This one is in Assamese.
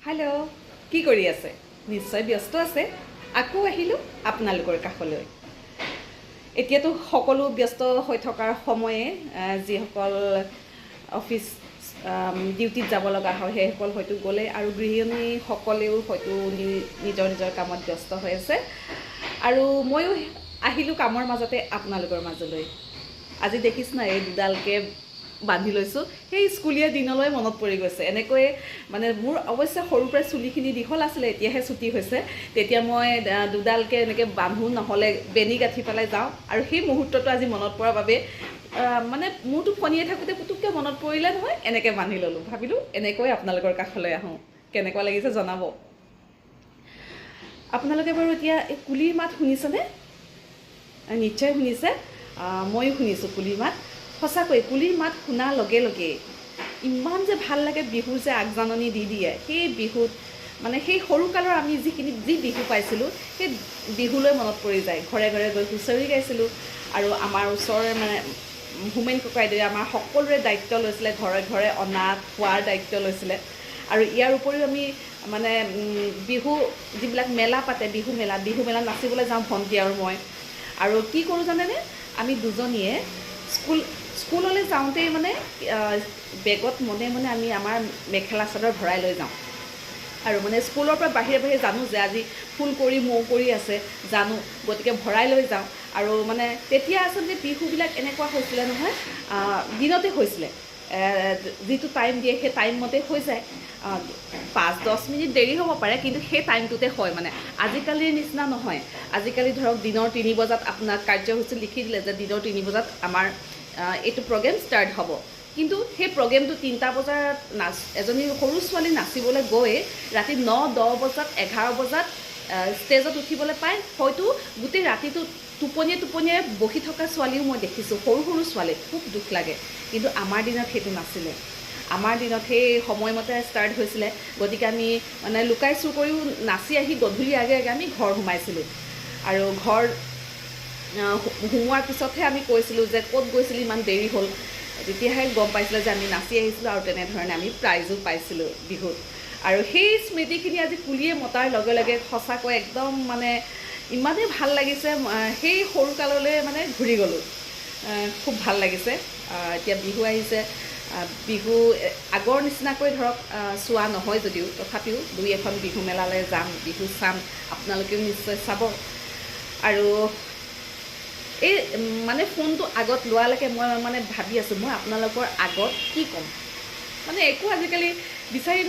হেল্ল' কি কৰি আছে? নিশ্চয় ব্যস্ত আছে। আকৌ আহিলোঁ আপোনালোকৰ কাষলৈ। এতিয়াতো সকলো ব্যস্ত হৈ থকাৰ সময়ে যিসকল অফিচ ডিউটিত যাব লগা হয় সেইসকল হয়তো গ'লে আৰু গৃহিণীসকলেও হয়তো নিজৰ নিজৰ কামত ব্যস্ত হৈ আছে। আৰু ময়ো আহিলোঁ কামৰ মাজতে আপোনালোকৰ মাজলৈ। আজি দেখিছোঁ না এই দুডালকৈ বান্ধি লৈছোঁ, সেই স্কুলীয়া দিনলৈ মনত পৰি গৈছে। এনেকৈয়ে মানে মোৰ অৱশ্যে সৰুৰ পৰাই চুলিখিনি দীঘল আছিলে, এতিয়াহে চুটি হৈছে। তেতিয়া মই দুডালকৈ এনেকৈ বান্ধো, নহ'লে বেনি গাঁঠি পেলাই যাওঁ। আৰু সেই মুহূৰ্তটো আজি মনত পৰাৰ বাবে মানে মোৰতো ফনিয়াই থাকোঁতে পুতুককৈ মনত পৰিলে নহয়, এনেকৈ বান্ধি ল'লোঁ। ভাবিলোঁ এনেকৈ আপোনালোকৰ কাষলৈ আহোঁ, কেনেকুৱা লাগিছে জনাব। আপোনালোকে বাৰু এতিয়া এই কুলিৰ মাত শুনিছেনে? নিশ্চয় শুনিছে। ময়ো শুনিছোঁ কুলিৰ মাত। সঁচাকৈ কুলিৰ মাত শুনাৰ লগে লগে ইমান যে ভাল লাগে, বিহুৰ যে আগজাননী দি দিয়ে। সেই বিহুত মানে সেই সৰুকালৰ আমি যি বিহু পাইছিলোঁ, সেই বিহুলৈ মনত পৰি যায়। ঘৰে ঘৰে গৈ হুঁচৰি গাইছিলোঁ। আৰু আমাৰ ওচৰৰে মানে হোমেন ককাইদেৱে আমাৰ সকলোৰে দায়িত্ব লৈছিলে, ঘৰে ঘৰে অনা খোৱাৰ দায়িত্ব লৈছিলে। আৰু ইয়াৰ উপৰিও আমি মানে বিহু যিবিলাক মেলা পাতে, বিহু মেলা নাচিবলৈ যাওঁ ভণ্টি আৰু মই। আৰু কি কৰোঁ জানেনে? আমি দুজনীয়ে স্কুললৈ যাওঁতেই মানে বেগত মনে মনে আমি আমাৰ মেখেলা চাদৰ ভৰাই লৈ যাওঁ। আৰু মানে স্কুলৰ পৰা বাহিৰে বাহিৰে জানো যে আজি ফুল কৰি মৌ কৰি আছে, জানো, গতিকে ভৰাই লৈ যাওঁ। আৰু মানে তেতিয়া আচলতে বিহুবিলাক এনেকুৱা হৈছিলে নহয়, দিনতে হৈছিলে। যিটো টাইম দিয়ে সেই টাইম মতে হৈ যায়। 5-10 মিনিট দেৰি হ'ব পাৰে, কিন্তু সেই টাইমটোতে হয়। মানে আজিকালিৰ নিচিনা নহয়। আজিকালি ধৰক দিনৰ 3 বজাত আপোনাক কাৰ্যসূচী লিখি দিলে যে দিনৰ 3 বজাত আমাৰ এইটো প্ৰগ্ৰেম ষ্টাৰ্ট হ'ব। কিন্তু সেই প্ৰগ্ৰেমটো 3টা বজাত এজনী সৰু ছোৱালী নাচিবলৈ গৈ ৰাতি 9-10 বজাত 11 বজাত ষ্টেজত উঠিবলৈ পায়। হয়তো গোটেই ৰাতিটো টোপনিয়ে বহি থকা ছোৱালীও মই দেখিছোঁ, সৰু সৰু ছোৱালী। খুব দুখ লাগে। কিন্তু আমাৰ দিনত সেইটো নাছিলে। আমাৰ দিনত সেই সময়মতে ষ্টাৰ্ট হৈছিলে। গতিকে আমি মানে লুকাই চুৰ কৰিও নাচি আহি গধূলি আগে আগে আমি ঘৰ সোমাইছিলোঁ। আৰু ঘৰ সোমোৱাৰ পিছতহে আমি কৈছিলোঁ যে ক'ত গৈছিলোঁ, ইমান দেৰি হ'ল। তেতিয়াহে গম পাইছিলোঁ যে আমি নাচি আহিছিলোঁ, আৰু তেনেধৰণে আমি প্ৰাইজো পাইছিলোঁ বিহুত। আৰু সেই স্মৃতিখিনি আজি কুলিয়ে মতাৰ লগে লগে সঁচাকৈ একদম মানে ইমানেই ভাল লাগিছে। সেই সৰুকাললৈ মানে ঘূৰি গ'লোঁ। খুব ভাল লাগিছে। এতিয়া বিহু আহিছে। বিহু আগৰ নিচিনাকৈ ধৰক চোৱা নহয় যদিও, তথাপিও 2-এখন বিহু মেলালৈ যাম, বিহু চাম। আপোনালোকেও নিশ্চয় চাব। আৰু এই মানে ফোনটো আগত লোৱালৈকে মই মানে ভাবি আছোঁ, মই আপোনালোকৰ আগত কি ক'ম। মানে একো আজিকালি বিচাৰি